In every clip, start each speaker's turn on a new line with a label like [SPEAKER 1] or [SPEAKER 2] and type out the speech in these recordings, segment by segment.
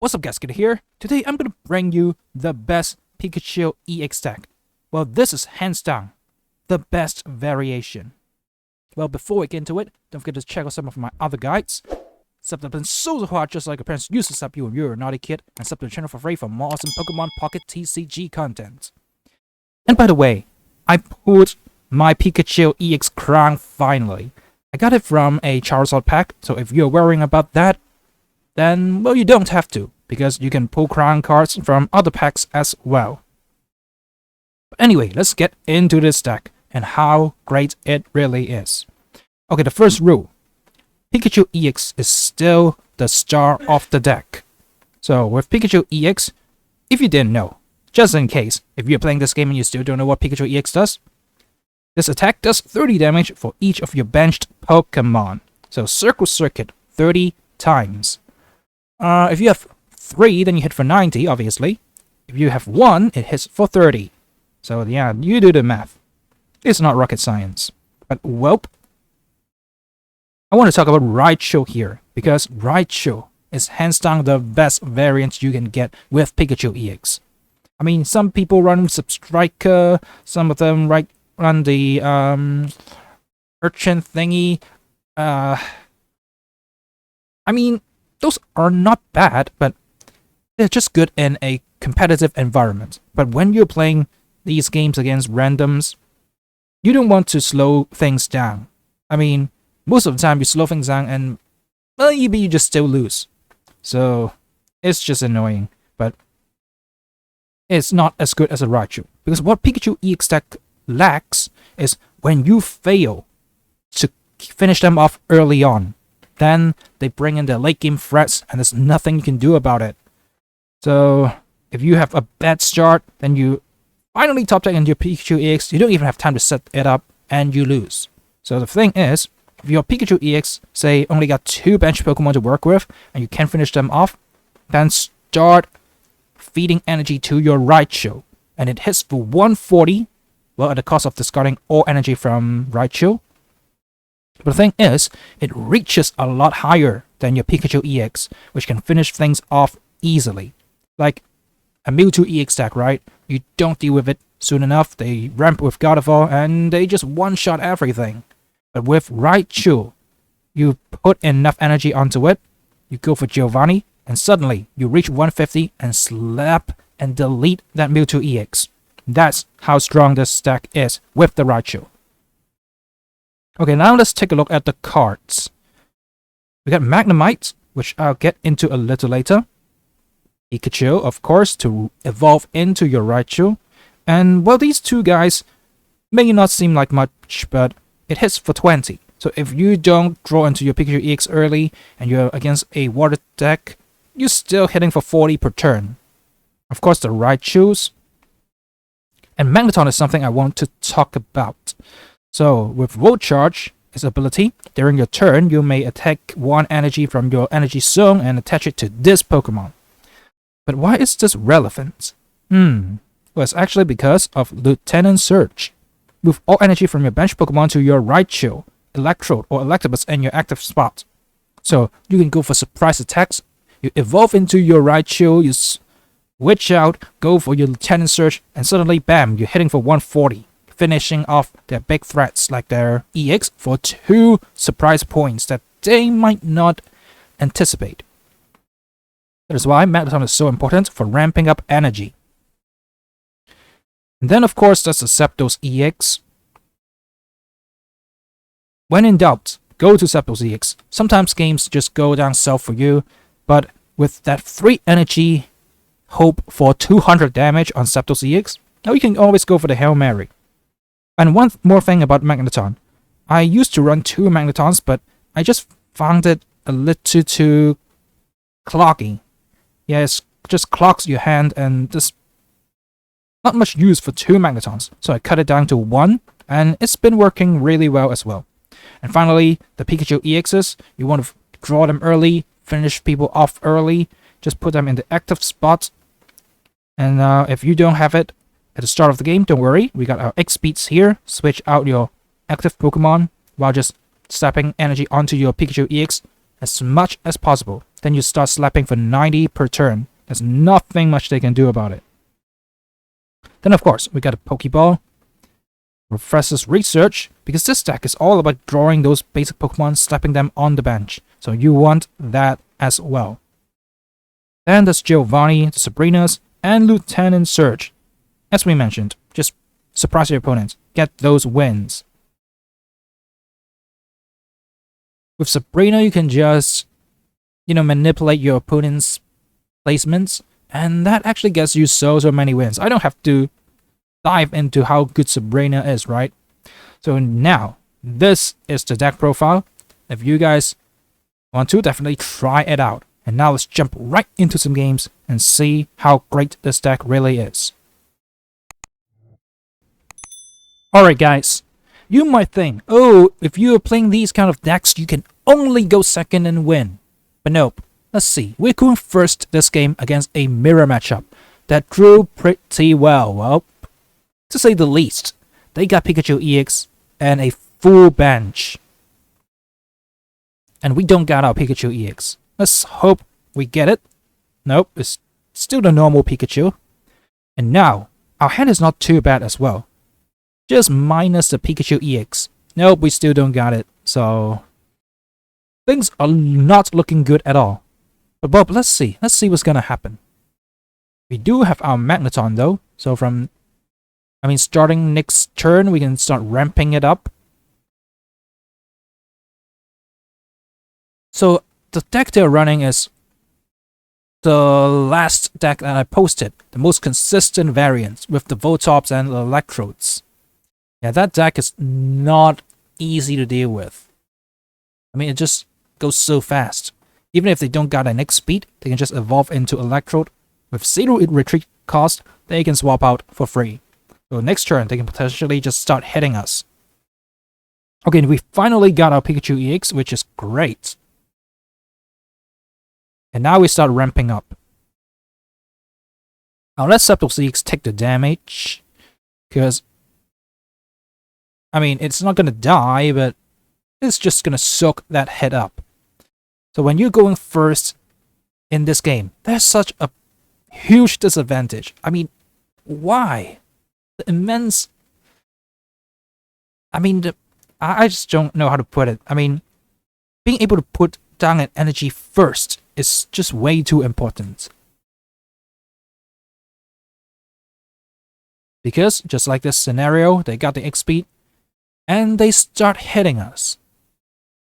[SPEAKER 1] What's up guys, Kid here. Today I'm gonna bring you the best Pikachu EX deck. Well, this is hands down the best variation. Well, before we get into it, don't forget to check out some of my other guides. Sub have been so hard, just like your parents used to sub you when you were a naughty kid, and sub to the channel for free for more awesome Pokemon Pocket TCG content. And by the way, I pulled my Pikachu EX crown finally. I got it from a Charizard pack, so if you're worrying about that, then, well, you don't have to, because you can pull crown cards from other packs as well. But anyway, let's get into this deck and how great it really is. Okay, the first rule. Pikachu EX is still the star of the deck. So with Pikachu EX, if you didn't know, just in case, if you're playing this game and you still don't know what Pikachu EX does, this attack does 30 damage for each of your benched Pokemon. So Circle Circuit 30 times. If you have 3, then you hit for 90, obviously. If you have 1, it hits for 30. So yeah, you do the math. It's not rocket science. But welp, I want to talk about Raichu here, because Raichu is hands down the best variant you can get with Pikachu EX. I mean, some people run Substriker, some of them run the Urchin thingy. I mean, those are not bad, but they're just good in a competitive environment. But when you're playing these games against randoms, you don't want to slow things down. I mean, most of the time you slow things down and maybe you just still lose. So it's just annoying, but it's not as good as a Raichu. Because what Pikachu EX deck lacks is when you fail to finish them off early on, then they bring in their late game threats and there's nothing you can do about it. So if you have a bad start, then you finally top deck into your Pikachu EX, you don't even have time to set it up and you lose. So the thing is, if your Pikachu EX, say, only got 2 bench Pokemon to work with and you can't finish them off, then start feeding energy to your Raichu. And it hits for 140, well, at the cost of discarding all energy from Raichu. But the thing is, it reaches a lot higher than your Pikachu EX, which can finish things off easily. Like a Mewtwo EX deck, right? You don't deal with it soon enough, they ramp with Gardevoir, and they just one-shot everything. But with Raichu, you put enough energy onto it, you go for Giovanni, and suddenly you reach 150 and slap and delete that Mewtwo EX. That's how strong this deck is with the Raichu. Okay, now let's take a look at the cards. We got Magnemite, which I'll get into a little later. Pikachu, of course, to evolve into your Raichu. And, well, these two guys may not seem like much, but it hits for 20. So if you don't draw into your Pikachu EX early, and you're against a water deck, you're still hitting for 40 per turn. Of course, the Raichus. And Magneton is something I want to talk about. So, with Volt Charge, its ability, during your turn, you may attack 1 energy from your energy zone and attach it to this Pokemon. But why is this relevant? Well, it's actually because of Lieutenant Surge. Move all energy from your bench Pokemon to your Raichu, Electrode, or Electabuzz in your active spot. So, you can go for surprise attacks, you evolve into your Raichu, you switch out, go for your Lieutenant Surge, and suddenly, bam, you're hitting for 140. Finishing off their big threats like their EX for 2 surprise points that they might not anticipate. That is why Magneton is so important for ramping up energy. And then of course there's the Zapdos EX. When in doubt, go to Zapdos EX. Sometimes games just go down south for you, but with that 3 energy, hope for 200 damage on Zapdos EX, now you can always go for the Hail Mary. And one more thing about Magneton. I used to run 2 Magnetons, but I just found it a little too cloggy. Yeah, it just clogs your hand and there's not much use for 2 Magnetons. So I cut it down to 1, and it's been working really well as well. And finally, the Pikachu EXs, you want to draw them early, finish people off early, just put them in the active spot. And if you don't have it at the start of the game, don't worry, we got our X speeds here. Switch out your active Pokemon while just stepping energy onto your Pikachu EX as much as possible. then you start slapping for 90 per turn. There's nothing much they can do about it. Then of course, we got a Pokeball, Professor's Research, because this deck is all about drawing those basic Pokemon, slapping them on the bench. So you want that as well. Then there's Giovanni, the Sabrinas, and Lieutenant Surge. As we mentioned, just surprise your opponents, get those wins. With Sabrina, you can just, manipulate your opponent's placements, and that actually gets you so many wins. I don't have to dive into how good Sabrina is, right? So now, this is the deck profile. If you guys want to, definitely try it out. And now let's jump right into some games and see how great this deck really is. Alright guys, you might think, oh, if you are playing these kind of decks, you can only go second and win. But nope, let's see. We're going first this game against a mirror matchup that drew pretty well. Well, to say the least, they got Pikachu Ex and a full bench. And we don't got our Pikachu Ex. Let's hope we get it. Nope, it's still the normal Pikachu. And now, our hand is not too bad as well. Just minus the Pikachu EX. Nope, we still don't got it. So, things are not looking good at all. But Bob, let's see. Let's see what's gonna happen. We do have our Magneton though. So starting next turn, we can start ramping it up. So, the deck they're running is the last deck that I posted. The most consistent variant with the Voltops and the Electrodes. Yeah, that deck is not easy to deal with. It just goes so fast. Even if they don't got an X speed, they can just evolve into Electrode. With 0 retreat cost, they can swap out for free. So next turn, they can potentially just start hitting us. Okay, we finally got our Pikachu EX, which is great. And now we start ramping up. Now let Zapdos EX take the damage. Because it's not gonna die, but it's just gonna soak that head up. So when you're going first in this game, there's such a huge disadvantage. Why? The immense... I just don't know how to put it. Being able to put down an energy first is just way too important. Because, just like this scenario, they got the X speed, and they start hitting us.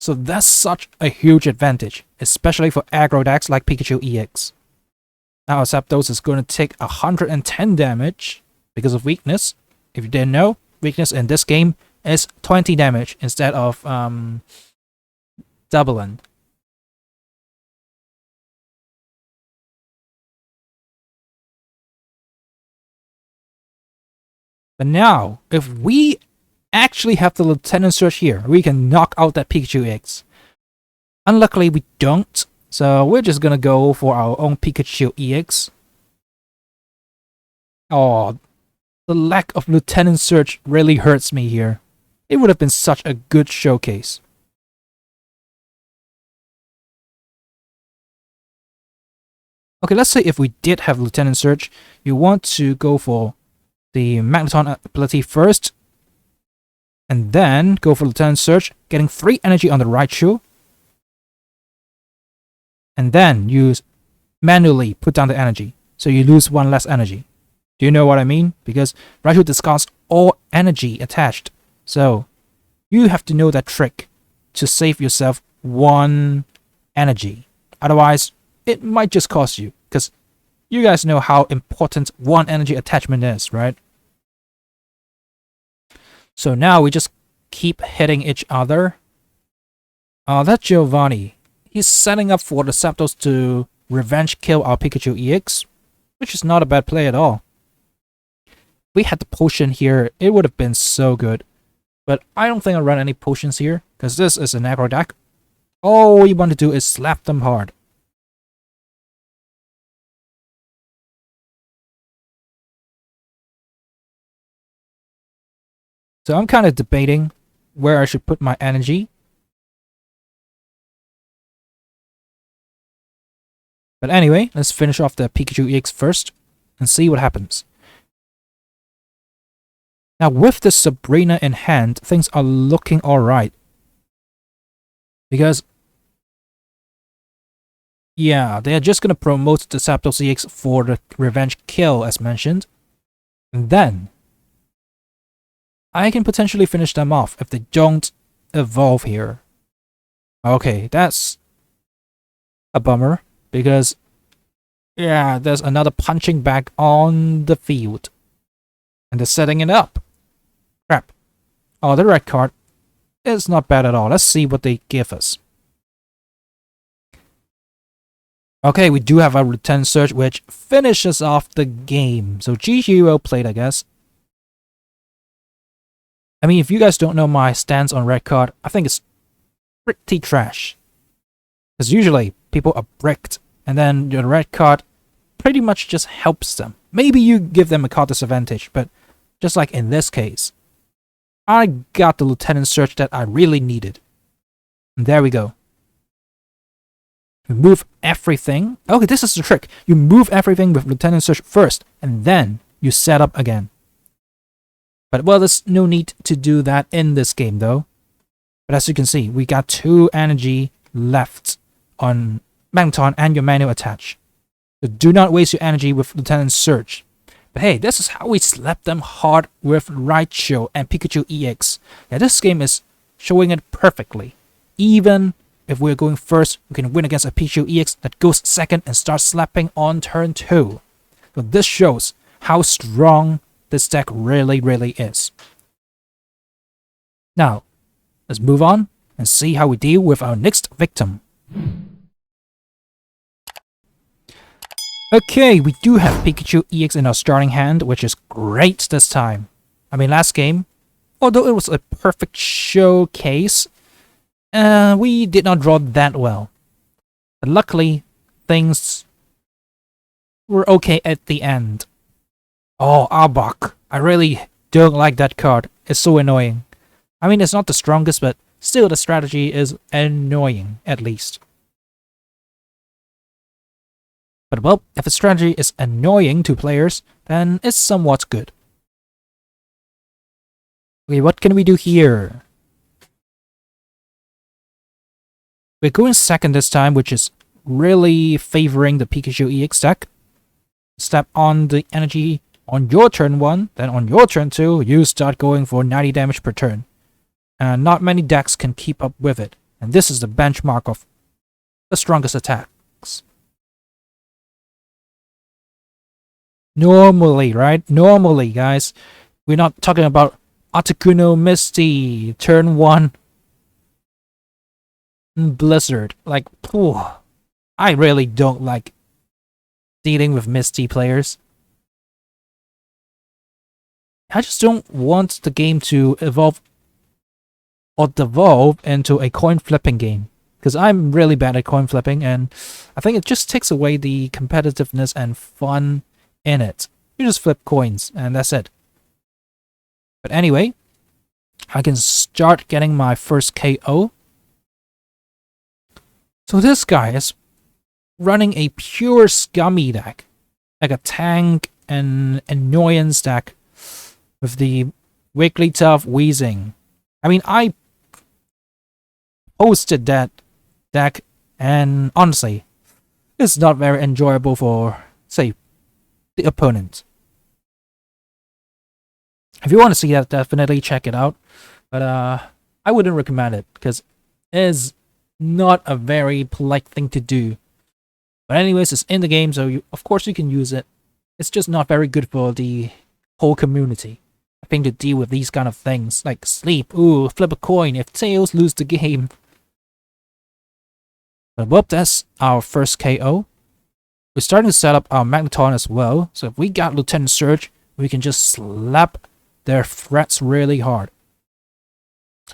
[SPEAKER 1] So that's such a huge advantage, especially for aggro decks like Pikachu EX. Now Zapdos is going to take 110 damage because of weakness. If you didn't know, weakness in this game is 20 damage instead of doubling. But now, if we actually have the Lieutenant Surge here, we can knock out that Pikachu X. Unluckily, we don't, so we're just gonna go for our own Pikachu EX. Oh, the lack of Lieutenant Surge really hurts me here. It would have been such a good showcase. Okay, let's say if we did have Lieutenant Surge, you want to go for the Magneton ability first, and then go for Lieutenant Surge, getting 3 energy on the Raichu, and then use manually put down the energy, so you lose 1 less energy. Do you know what I mean? Because Raichu discards all energy attached, so you have to know that trick to save yourself 1 energy. Otherwise, it might just cost you, because you guys know how important 1 energy attachment is, right? So now we just keep hitting each other. That Giovanni, he's setting up for the Zapdos to revenge kill our Pikachu EX, which is not a bad play at all. If we had the potion here, it would have been so good. But I don't think I'll run any potions here, because this is an aggro deck. All we want to do is slap them hard. So I'm kind of debating where I should put my energy. But anyway, let's finish off the Pikachu EX first and see what happens. Now with the Sabrina in hand, things are looking alright. Because, yeah, they are just gonna promote the Zapdos EX for the revenge kill as mentioned. And then, I can potentially finish them off if they don't evolve here. Okay, that's a bummer. Because, yeah, there's another punching bag on the field. And they're setting it up. Crap. Oh, the red card is not bad at all. Let's see what they give us. Okay, we do have a Lieutenant Surge, which finishes off the game. So GG, well played, I guess. I mean, if you guys don't know my stance on red card, I think it's pretty trash. Because usually, people are bricked, and then the red card pretty much just helps them. Maybe you give them a card disadvantage, but just like in this case, I got the Lieutenant Surge that I really needed. And there we go. Move everything. Okay, this is the trick. You move everything with Lieutenant Surge first, and then you set up again. But well, there's no need to do that in this game though. But as you can see, we got 2 energy left on Magneton and your manual attach. So do not waste your energy with Lieutenant Surge. But hey, this is how we slap them hard with Raichu and Pikachu EX. Yeah, this game is showing it perfectly. Even if we're going first, we can win against a Pikachu EX that goes second and starts slapping on turn 2. So this shows how strong this deck really is. Now, let's move on and see how we deal with our next victim. Okay, we do have Pikachu EX in our starting hand, which is great this time. I mean, last game, although it was a perfect showcase, we did not draw that well. But luckily, things were okay at the end. Oh, Arbok. I really don't like that card. It's so annoying. I mean, it's not the strongest, but still the strategy is annoying, at least. But well, if a strategy is annoying to players, then it's somewhat good. Okay, what can we do here? We're going second this time, which is really favoring the Pikachu EX deck. Step on the energy on your turn 1, then on your turn 2, you start going for 90 damage per turn. And not many decks can keep up with it. And this is the benchmark of the strongest attacks. Normally, right? Normally, guys. We're not talking about Articuno Misty, turn 1. Blizzard. Like, oh, I really don't like dealing with Misty players. I just don't want the game to evolve or devolve into a coin flipping game. Because I'm really bad at coin flipping, and I think it just takes away the competitiveness and fun in it. You just flip coins, and that's it. But anyway, I can start getting my first KO. So this guy is running a pure scummy deck. Like a tank and annoyance deck with the Wigglytuff Wheezing. I mean, I posted that deck, and honestly, it's not very enjoyable for, say, the opponent. If you want to see that, definitely check it out. But I wouldn't recommend it, because it is not a very polite thing to do. But anyways, it's in the game, so of course you can use it. It's just not very good for the whole community. I think to deal with these kind of things, like sleep, ooh, flip a coin if Tails lose the game. But whoop, that's our first KO. We're starting to set up our Magneton as well, so if we got Lieutenant Surge, we can just slap their threats really hard.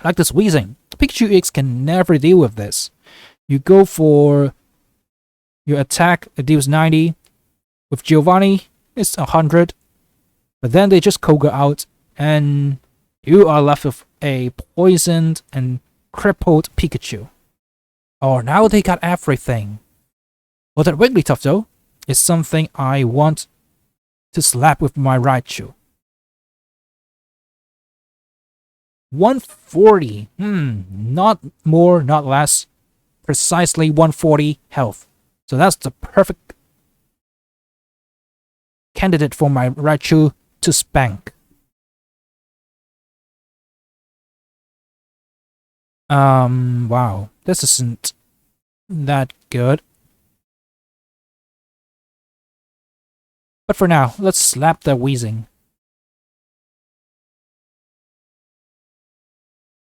[SPEAKER 1] Like this Wheezing. Pikachu X can never deal with this. You go for your attack, it deals 90. With Giovanni, it's 100. But then they just Koga out, and you are left with a poisoned and crippled Pikachu. Oh, now they got everything. Well, that Wigglytuff though is something I want to slap with my Raichu. 140. Not more, not less. Precisely 140 health. So that's the perfect candidate for my Raichu to spank. Wow. This isn't that good. But for now, let's slap the Weezing.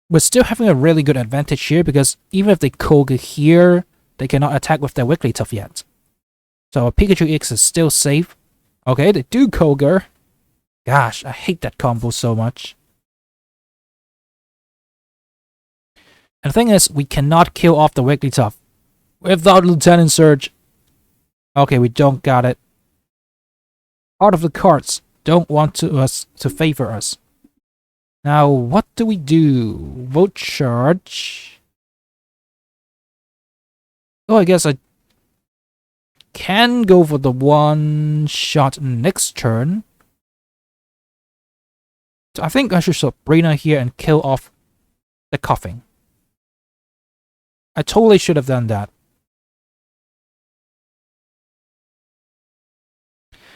[SPEAKER 1] We're still having a really good advantage here because even if they Koga here, they cannot attack with their Wigglytuff yet. So Pikachu Ex is still safe. Okay, they do Koga. Gosh, I hate that combo so much. And the thing is, we cannot kill off the Wigglytuff without Lieutenant Surge. Okay, we don't got it. Out of the cards don't want us to favor us. Now, what do we do? Vote charge. Oh, I guess I can go for the one shot next turn. So I think I should Sabrina here and kill off the coughing. I totally should have done that.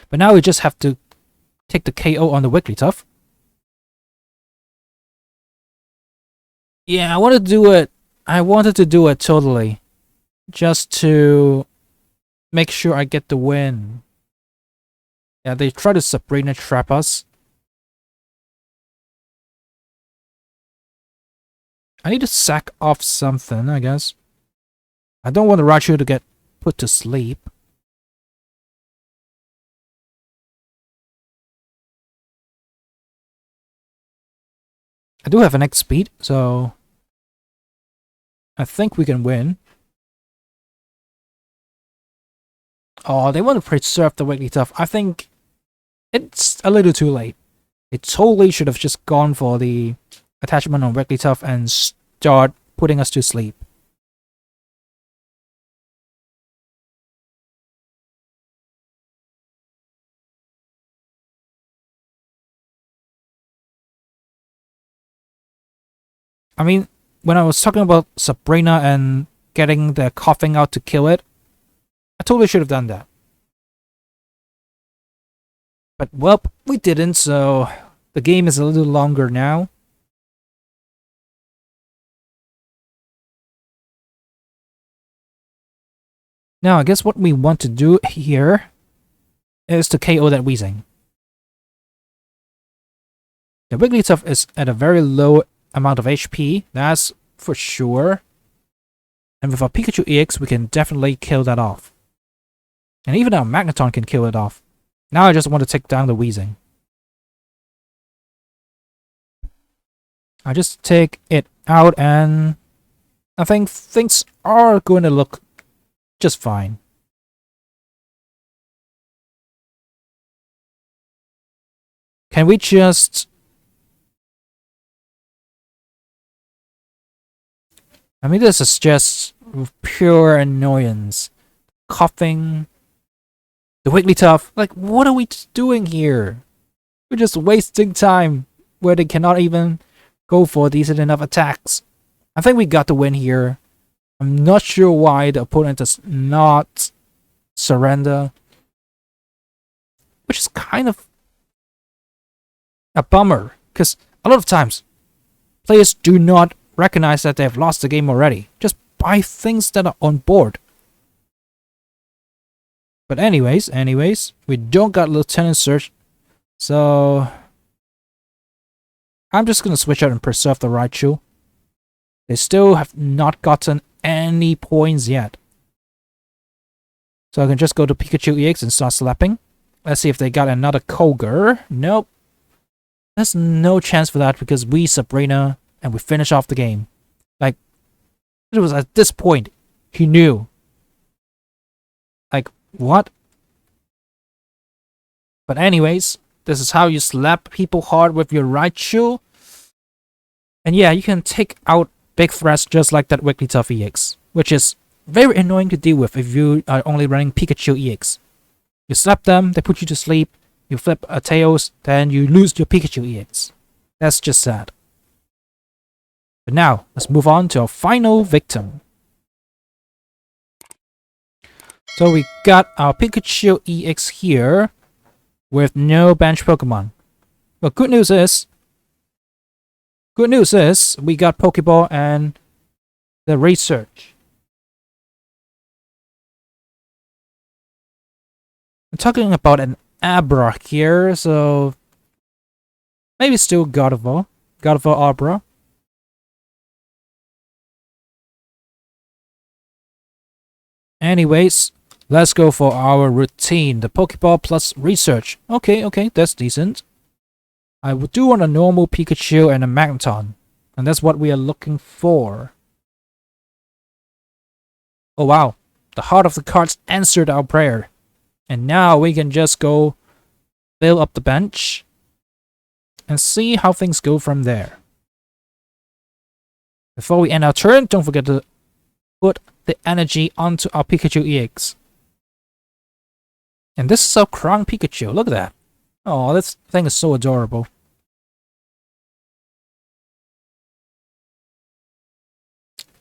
[SPEAKER 1] But now we just have to take the KO on the Wigglytuff. Yeah, I wanted to do it. I wanted to do it totally. Just to make sure I get the win. Yeah, they try to Sabrina trap us. I need to sack off something, I guess. I don't want the Raichu to get put to sleep. I do have an X speed, so I think we can win. Oh, they want to preserve the Wigglytuff. I think it's a little too late. It totally should have just gone for the attachment on Wigglytuff and start putting us to sleep. I mean, when I was talking about Sabrina and getting the coughing out to kill it, I totally should have done that. But, well, we didn't, so the game is a little longer now. Now, I guess what we want to do here is to KO that Weezing. The Wigglytuff is at a very low amount of HP, that's for sure. And with our Pikachu EX, we can definitely kill that off. And even our Magneton can kill it off. Now I just want to take down the Weezing. I just take it out and I think things are going to look just fine. Can we just... I mean, this is just pure annoyance. Coughing. The Wigglytuff. Like, what are we doing here? We're just wasting time where they cannot even go for decent enough attacks. I think we got the win here. I'm not sure why the opponent does not surrender. Which is kind of a bummer. Because a lot of times, players do not recognize that they have lost the game already. Just buy things that are on board. But anyways, we don't got Lieutenant Surge. So I'm just gonna switch out and preserve the Raichu. They still have not gotten any points yet. So I can just go to Pikachu EX and start slapping. Let's see if they got another Koga. Nope. There's no chance for that because we Sabrina and we finish off the game. Like, it was at this point he knew. Like, what? But anyways, this is how you slap people hard with your Raichu. And yeah, you can take out big threats just like that Wigglytuff EX, which is very annoying to deal with if you are only running Pikachu EX. You slap them, they put you to sleep, you flip a tails, then you lose your Pikachu EX. That's just sad. But now, let's move on to our final victim. So we got our Pikachu EX here with no bench Pokemon. But good news is we got Pokeball and the research. I'm talking about an Abra here, so maybe still Gardevoir Abra. Anyways, let's go for our routine, the Pokeball plus research. Okay, that's decent. I do want a normal Pikachu and a Magneton, and that's what we are looking for. Oh wow, the heart of the cards answered our prayer. And now we can just go build up the bench and see how things go from there. Before we end our turn, don't forget to put the energy onto our Pikachu EX. And this is our Crown Pikachu, look at that. Oh, this thing is so adorable.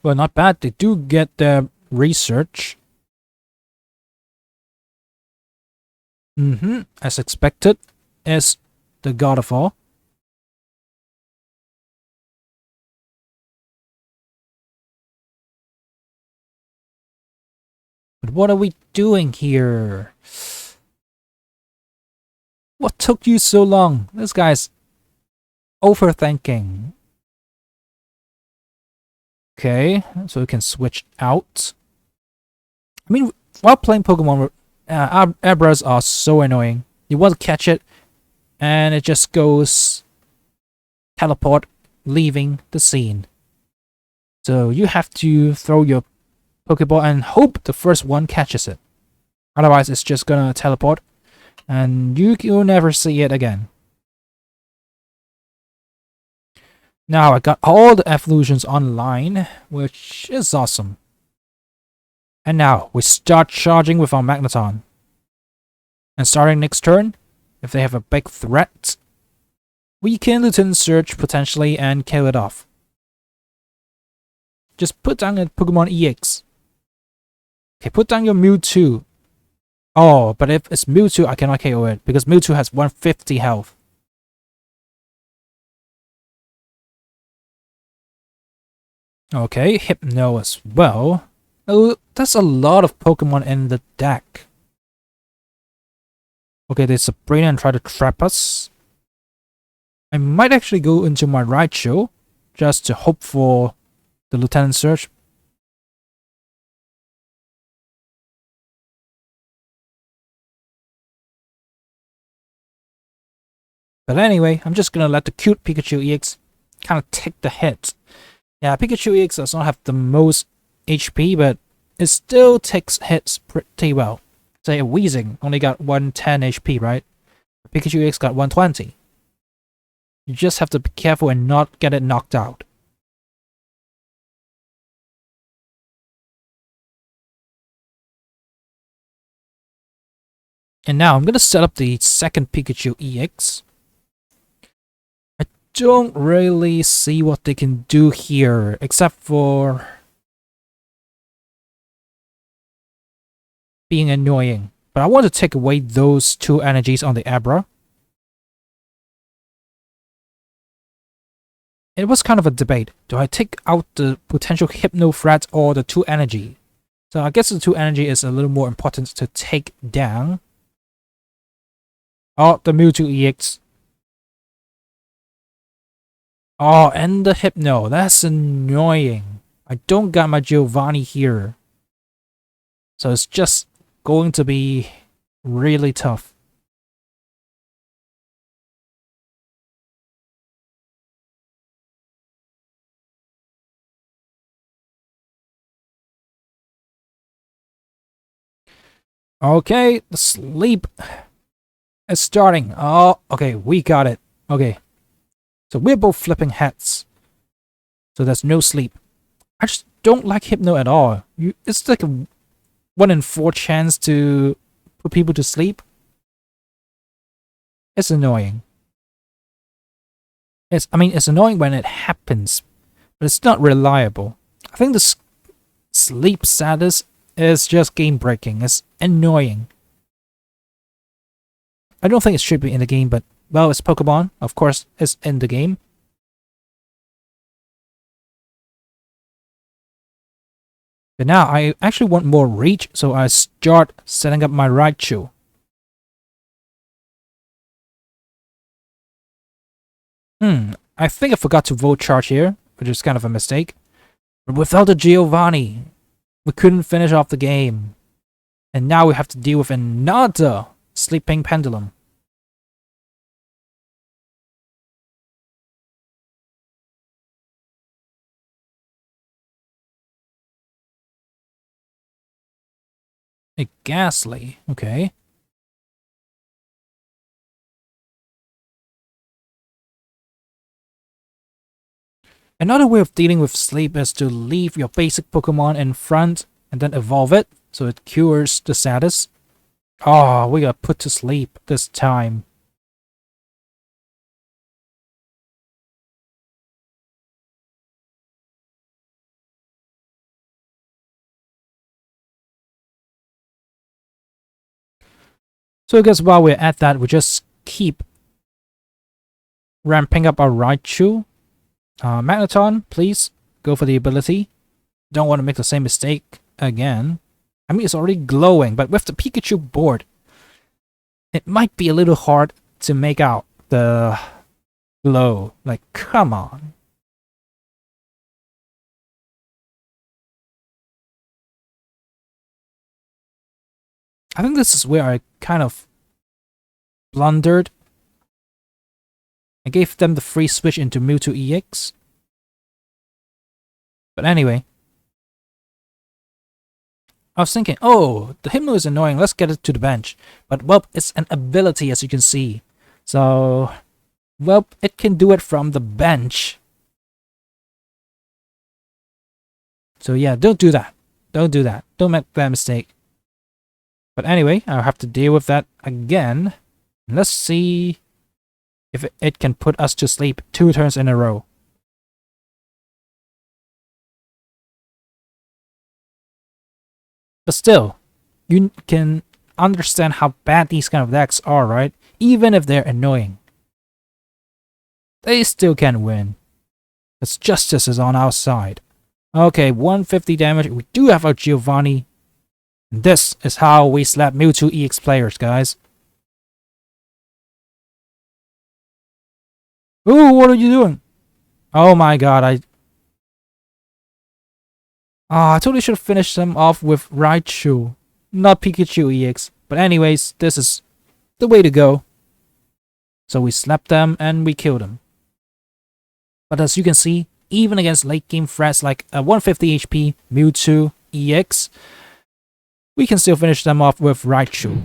[SPEAKER 1] Well, not bad, they do get their research. As expected, is the Gardevoir. But what are we doing here? What took you so long? This guy's overthinking. Okay, so we can switch out. I mean, while playing Pokemon, Abras are so annoying. You want to catch it, and it just goes teleport, leaving the scene. So you have to throw your Pokeball and hope the first one catches it. Otherwise, it's just gonna teleport, and you'll never see it again. Now I got all the evolutions online, which is awesome. And now we start charging with our Magneton. And starting next turn, if they have a big threat, we can Lieutenant Surge potentially and kill it off. Just put down a Pokemon EX. Okay, put down your Mewtwo. Oh, but if it's Mewtwo, I cannot KO it because Mewtwo has 150 health. Okay, Hypno as well. Oh, that's a lot of Pokemon in the deck. Okay, there's Sabrina and try to trap us. I might actually go into my Raichu just to hope for the Lieutenant Surge. But anyway, I'm just gonna let the cute Pikachu EX kind of take the hit. Yeah, Pikachu EX does not have the most HP, but it still takes hits pretty well. Say a Weezing only got 110 HP, right? Pikachu EX got 120. You just have to be careful and not get it knocked out. And now I'm gonna set up the second Pikachu EX. I don't really see what they can do here, except for being annoying. But I want to take away those two energies on the Abra. It was kind of a debate. Do I take out the potential Hypno threat or the 2 energy? So I guess the 2 energy is a little more important to take down. Oh, the Mewtwo EX. Oh, and the Hypno. That's annoying. I don't got my Giovanni here. So it's just going to be really tough. Okay, the sleep is starting. Oh, okay, we got it. Okay. So we're both flipping heads. So there's no sleep. I just don't like Hypno at all. It's like a 1 in 4 chance to put people to sleep. It's annoying. It's annoying when it happens, but it's not reliable. I think the sleep status is just game breaking. It's annoying. I don't think it should be in the game, but well, it's Pokemon. Of course, it's in the game. But now I actually want more reach, so I start setting up my Raichu. I think I forgot to Volt Charge here, which is kind of a mistake. But without the Giovanni, we couldn't finish off the game. And now we have to deal with another Sleeping Pendulum. A Ghastly, okay. Another way of dealing with sleep is to leave your basic Pokemon in front and then evolve it so it cures the status. Oh, we got put to sleep this time. So I guess while we're at that, we just keep ramping up our Raichu. Magneton, please go for the ability. Don't want to make the same mistake again. I mean, it's already glowing, but with the Pikachu board, it might be a little hard to make out the glow. Like, come on. I think this is where I kind of blundered. I gave them the free switch into Mewtwo EX. But anyway. I was thinking, oh, the Hypno is annoying, let's get it to the bench. But, well, it's an ability as you can see. So, well, it can do it from the bench. So yeah, don't do that. Don't do that. Don't make that mistake. But anyway, I'll have to deal with that again. Let's see if it can put us to sleep 2 turns in a row. But still, you can understand how bad these kind of decks are, right? Even if they're annoying. They still can win. Because justice is on our side. Okay, 150 damage. We do have our Giovanni. This is how we slap Mewtwo EX players, guys. Ooh, what are you doing? Oh my god, I totally should have finished them off with Raichu, not Pikachu EX. But anyways, this is the way to go. So we slapped them and we killed them. But as you can see, even against late game threats like a 150 HP Mewtwo EX, we can still finish them off with Raichu.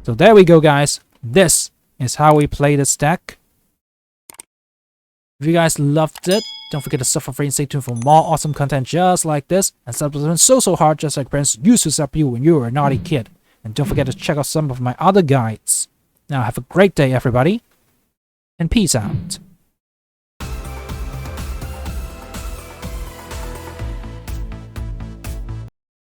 [SPEAKER 1] So there we go, guys. This is how we play this deck. If you guys loved it, don't forget to sub for free and stay tuned for more awesome content just like this. And subs have been so hard, just like parents used to sub you when you were a naughty kid. And don't forget to check out some of my other guides. Now have a great day, everybody, and peace out.